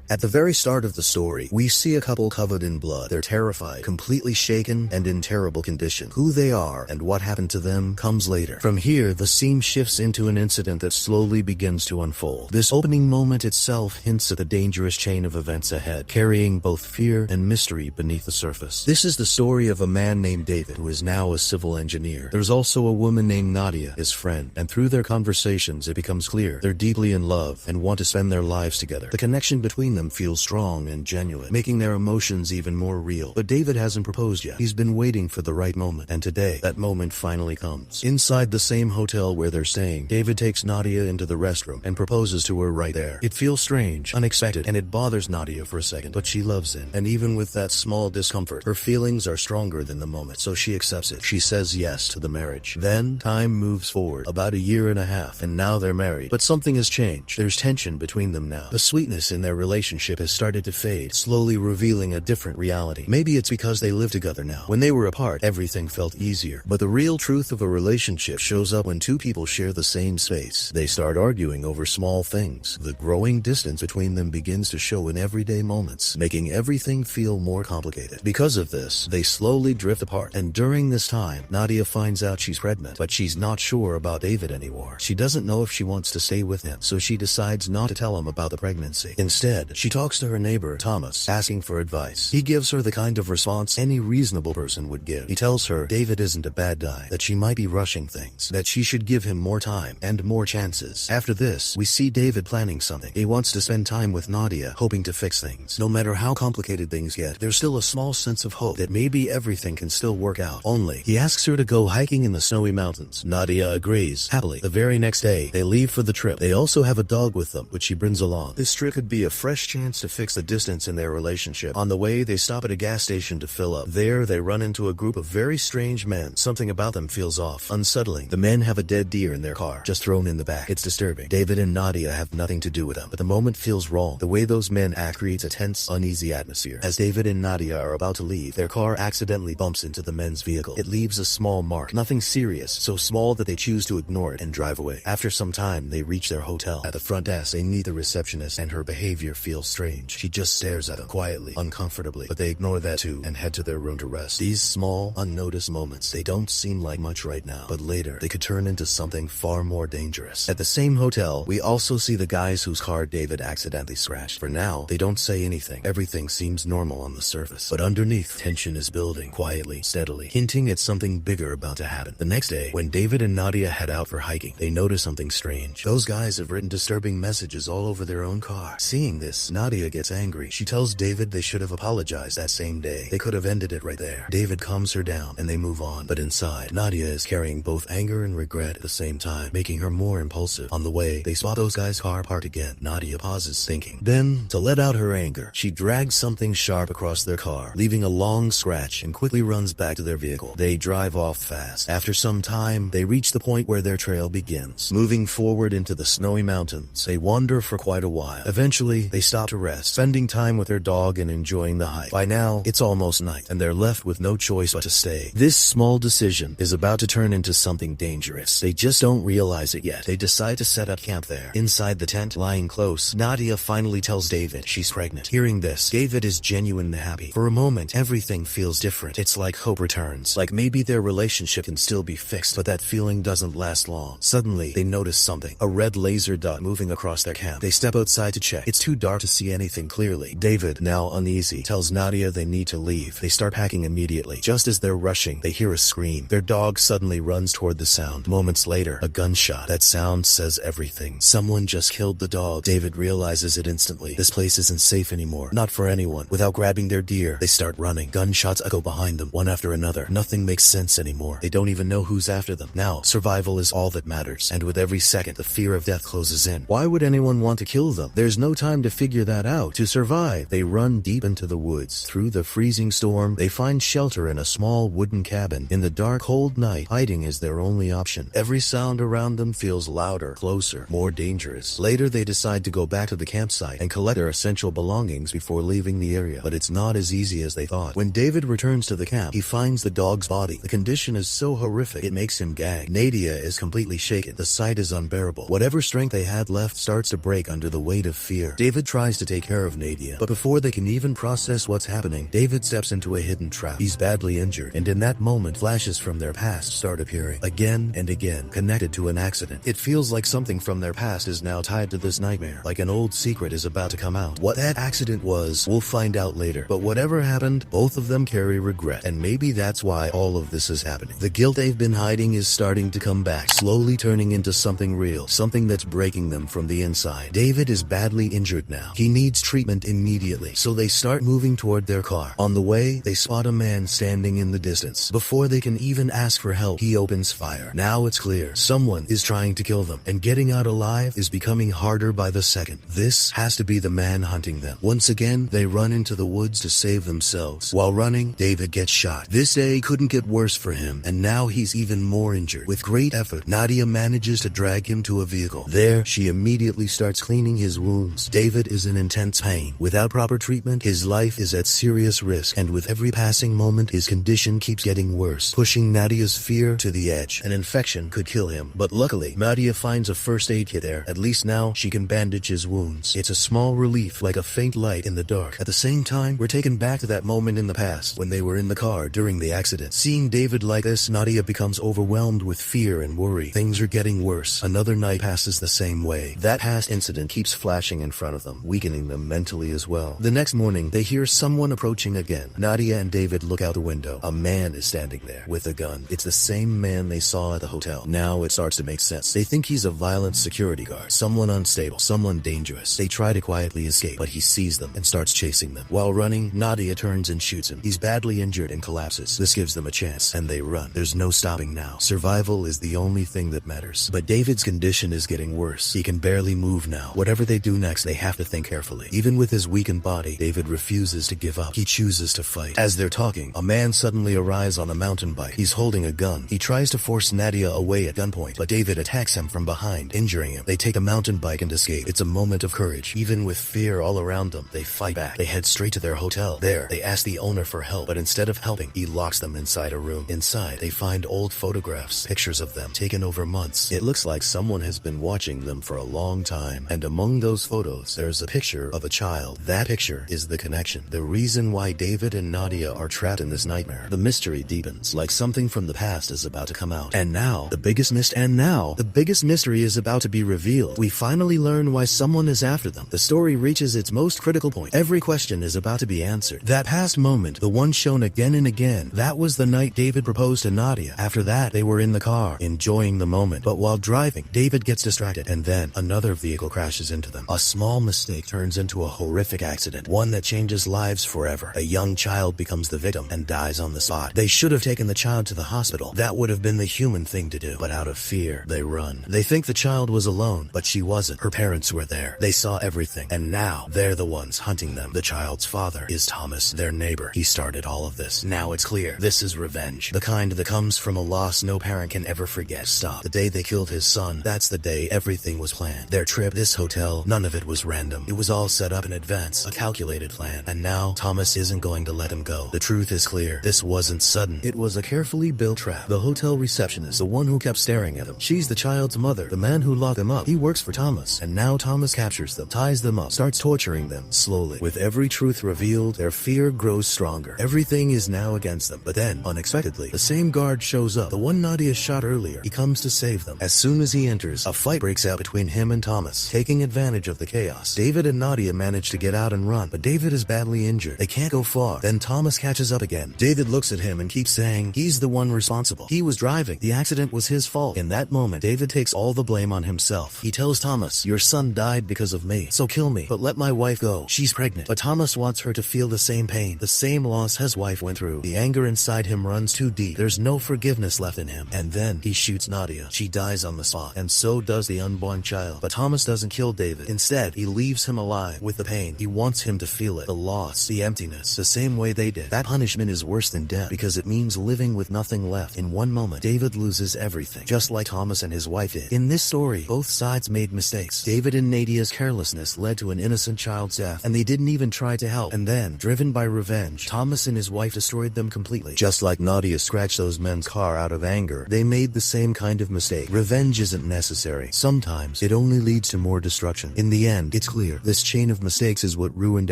At the very start of the story, we see a couple covered in blood. They're terrified, completely shaken, and in terrible condition. Who they are and what happened to them comes later. From here, the scene shifts into an incident that slowly begins to unfold. This opening moment itself hints at the dangerous chain of events ahead, carrying both fear and mystery beneath the surface. This is the story of a man named David, who is now a civil engineer. There's also a woman named Nadia, his friend, and through their conversations it becomes clear they're deeply in love and want to spend their lives together. The connection between them feels strong and genuine, making their emotions even more real. But David hasn't proposed yet. He's been waiting for the right moment, and today, that moment finally comes. Inside the same hotel where they're staying, David takes Nadia into the restroom and proposes to her right there. It feels strange, unexpected, and it bothers Nadia for a second, but she loves him. And even with that small discomfort, her feelings are stronger than the moment, so she accepts it. She says yes to the marriage. Then, time moves forward, about a year and a half, and now they're married. But something has changed. There's tension between them now. The sweetness in their relationship has started to fade, slowly revealing a different reality. Maybe it's because they live together now. When they were apart, everything felt easier. But the real truth of a relationship shows up when two people share the same space. They start arguing over small things. The growing distance between them begins to show in everyday moments, making everything feel more complicated. Because of this, they slowly drift apart. And during this time, Nadia finds out she's pregnant, but she's not sure about David anymore. She doesn't know if she wants to stay with him, so she decides not to tell him about the pregnancy. Instead, she talks to her neighbor, Thomas, asking for advice. He gives her the kind of response any reasonable person would give. He tells her David isn't a bad guy, that she might be rushing things, that she should give him more time and more chances. After this, we see David planning something. He wants to spend time with Nadia, hoping to fix things. No matter how complicated things get, there's still a small sense of hope that maybe everything can still work out. Only, he asks her to go hiking in the snowy mountains. Nadia agrees, happily. The very next day, they leave for the trip. They also have a dog with them, which she brings along. This trip could be a fresh chance to fix the distance in their relationship. On the way, they stop at a gas station to fill up. There, they run into a group of very strange men. Something about them feels off. Unsettling. The men have a dead deer in their car, just thrown in the back. It's disturbing. David and Nadia have nothing to do with them, but the moment feels wrong. The way those men act creates a tense, uneasy atmosphere. As David and Nadia are about to leave, their car accidentally bumps into the men's vehicle. It leaves a small mark. Nothing serious, so small that they choose to ignore it and drive away. After some time, they reach their hotel. At the front desk, they meet the receptionist, and her behavior feels strange. She just stares at them quietly, uncomfortably, but they ignore that too and head to their room to rest. These small, unnoticed moments, they don't seem like much right now, but later, they could turn into something far more dangerous. At the same hotel, we also see the guys whose car David accidentally scratched. For now, they don't say anything. Everything seems normal on the surface, but underneath, tension is building, quietly, steadily, hinting at something bigger about to happen. The next day, when David and Nadia head out for hiking, they notice something strange. Those guys have written disturbing messages all over their own car. Seeing this, Nadia gets angry. She tells David they should have apologized that same day. They could have ended it right there. David calms her down, and they move on. But inside, Nadia is carrying both anger and regret at the same time, making her more impulsive. On the way, they spot those guys' car parked again. Nadia pauses, thinking. Then, to let out her anger, she drags something sharp across their car, leaving a long scratch, and quickly runs back to their vehicle. They drive off fast. After some time, they reach the point where their trail begins. Moving forward into the snowy mountains, they wander for quite a while. Eventually, they stop to rest, spending time with their dog and enjoying the hike. By now, it's almost night, and they're left with no choice but to stay. This small decision is about to turn into something dangerous. They just don't realize it yet. They decide to set up camp there. Inside the tent, lying close, Nadia finally tells David she's pregnant. Hearing this, David is genuinely happy. For a moment, everything feels different. It's like hope returns. Like maybe their relationship can still be fixed, but that feeling doesn't last long. Suddenly, they notice something. A red laser dot moving across their camp. They step outside to check. It's too dark to see anything clearly. David, now uneasy, tells Nadia they need to leave. They start packing immediately. Just as they're rushing, they hear a scream. Their dog suddenly runs toward the sound. Moments later, a gunshot. That sound says everything. Someone just killed the dog. David realizes it instantly. This place isn't safe anymore. Not for anyone. Without grabbing their deer, they start running. Gunshots echo behind them, one after another. Nothing makes sense anymore. They don't even know who's after them. Now, survival is all that matters. And with every second, the fear of death closes in. Why would anyone want to kill them? There's no time to figure that out. To survive, they run deep into the woods. Through the freezing storm, they find shelter in a small wooden cabin. In the dark, cold night, hiding is their only option. Every sound around them feels louder, closer, more dangerous. Later, they decide to go back to the campsite and collect their essential belongings before leaving the area. But it's not as easy as they thought. When David returns to the camp, he finds the dog's body. The condition is so horrific, it makes him gag. Nadia is completely shaken. The sight is unbearable. Whatever strength they had left starts to break under the weight of fear. David tries to take care of Nadia, but before they can even process what's happening, David steps into a hidden trap. He's badly injured, and in that moment, flashes from their past start appearing again and again, connected to an accident. It feels like something from their past is now tied to this nightmare, like an old secret is about to come out. What that accident was, we'll find out later, but whatever happened, both of them carry regret, and maybe that's why all of this is happening. The guilt they've been hiding is starting to come back, slowly turning into something real, something that's breaking them from the inside. David is badly injured now. He needs treatment immediately, so they start moving toward their car. On the way, they spot a man standing in the distance. Before they can even ask for help, he opens fire. Now it's clear, someone is trying to kill them, and getting out alive is becoming harder by the second. This has to be the man hunting them. Once again, they run into the woods to save themselves. While running, David gets shot. This day couldn't get worse for him, and now he's even more injured. With great effort, Nadia manages to drag him to a vehicle. There, she immediately starts cleaning his wounds. David is in intense pain. Without proper treatment, his life is at serious risk, and with every passing moment, his condition keeps getting worse, pushing Nadia's fear to the edge. An infection could kill him, but luckily, Nadia finds a first aid kit there. At least now, she can bandage his wounds. It's a small relief, like a faint light in the dark. At the same time, we're taken back to that moment in the past, when they were in the car during the accident. Seeing David like this, Nadia becomes overwhelmed with fear and worry. Things are getting worse. Another night passes the same way. That past incident keeps flashing in front of them, weakening them mentally as well. The next morning, they hear someone approaching again. Nadia and David look out the window. A man is standing there with a gun. It's the same man they saw at the hotel. Now it starts to make sense. They think he's a violent security guard, someone unstable, someone dangerous. They try to quietly escape, but he sees them and starts chasing them. While running, Nadia turns and shoots him. He's badly injured and collapses. This gives them a chance, and they run. There's no stopping now. Survival is the only thing that matters. But David's condition is getting worse. He can barely move now. Whatever they do next, they have to think carefully. Even with his weakened body, David refuses to give up. He chooses to fight. As they're talking, a man suddenly arrives on a mountain bike. He's holding a gun. He tries to force Nadia away at gunpoint, but David attacks him from behind, injuring him. They take a mountain bike and escape. It's a moment of courage. Even with fear all around them, they fight back. They head straight to their hotel. There, they ask the owner for help, but instead of helping, he locks them inside a room. Inside, they find old photographs, pictures of them, taken over months. It looks like someone has been watching them for a long time, and among those photos, there's a picture of a child. That picture is the connection, the reason why David and Nadia are trapped in this nightmare. The mystery deepens, like something from the past is about to come out. And now, the biggest mystery is about to be revealed. We finally learn why someone is after them. The story reaches its most critical point. Every question is about to be answered. That past moment, the one shown again and again, that was the night David proposed to Nadia. After that, they were in the car, enjoying the moment. But while driving, David gets distracted, and then another vehicle crashes into them. A small mistake turns into a horrific accident, one that changes lives forever. A young child becomes the victim and dies on the spot. They should have taken the child to the hospital. That would have been the human thing to do. But out of fear, they run. They think the child was alone, but she wasn't. Her parents were there. They saw everything, and now they're the ones hunting them. The child's father is Thomas, their neighbor. He started all of this. Now it's clear. This is revenge. The kind that comes from a loss no parent can ever forget. Stop. The day they killed his son, that's the day everything was planned. Their trip, this hotel, none of it was random. It was all set up in advance, a calculated plan. And now, Thomas isn't going to let him go. The truth is clear. This wasn't sudden. It was a carefully built trap. The hotel receptionist, the one who kept staring at him, she's the child's mother. The man who locked them up, he works for Thomas. And now Thomas captures them, ties them up, starts torturing them, slowly. With every truth revealed, their fear grows stronger. Everything is now against them. But then, unexpectedly, the same guard shows up, the one Nadia shot earlier. He comes to save them. As soon as he enters, a fight breaks out between him and Thomas. Taking advantage of the chaos, David and Nadia manage to get out and run, but David is badly injured. They can't go far. Then Thomas catches up again. David looks at him and keeps saying he's the one responsible. He was driving. The accident was his fault. In that moment, David takes all the blame on himself. He tells Thomas, "Your son died because of me, so kill me, but let my wife go. She's pregnant." But Thomas wants her to feel the same pain, the same loss his wife went through. The anger inside him runs too deep. There's no forgiveness left in him. And then he shoots Nadia. She dies on the spot, and so does the unborn child. But Thomas doesn't kill David. Instead, he leaves him alive with the pain. He wants him to feel it, the loss, the emptiness, the same way they did. That punishment is worse than death because it means living with nothing left. In one moment, David loses everything, just like Thomas and his wife did. In this story, both sides made mistakes. David and Nadia's carelessness led to an innocent child's death, and they didn't even try to help. And then, driven by revenge, Thomas and his wife destroyed them completely. Just like Nadia scratched those men's car out of anger, they made the same kind of mistake. Revenge isn't necessary. Sometimes, it only leads to more destruction. In the end, it's clear clear. This chain of mistakes is what ruined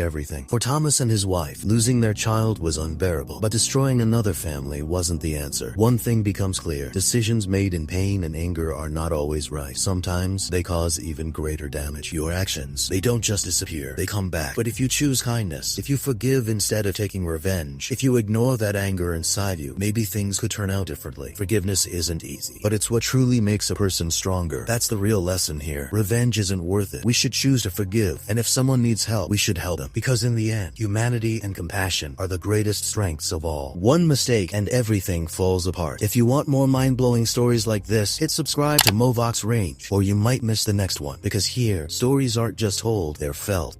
everything. For Thomas and his wife, losing their child was unbearable, but destroying another family wasn't the answer. One thing becomes clear: decisions made in pain and anger are not always right. Sometimes they cause even greater damage. Your actions, they don't just disappear, they come back. But if you choose kindness, if you forgive instead of taking revenge, if you ignore that anger inside you, maybe things could turn out differently. Forgiveness isn't easy, but it's what truly makes a person stronger. That's the real lesson here. Revenge isn't worth it. We should choose to forgive, and if someone needs help, we should help them. Because in the end, humanity and compassion are the greatest strengths of all. One mistake and everything falls apart. If you want more mind-blowing stories like this, hit subscribe to Movox Range, or you might miss the next one. Because here, stories aren't just told, they're felt.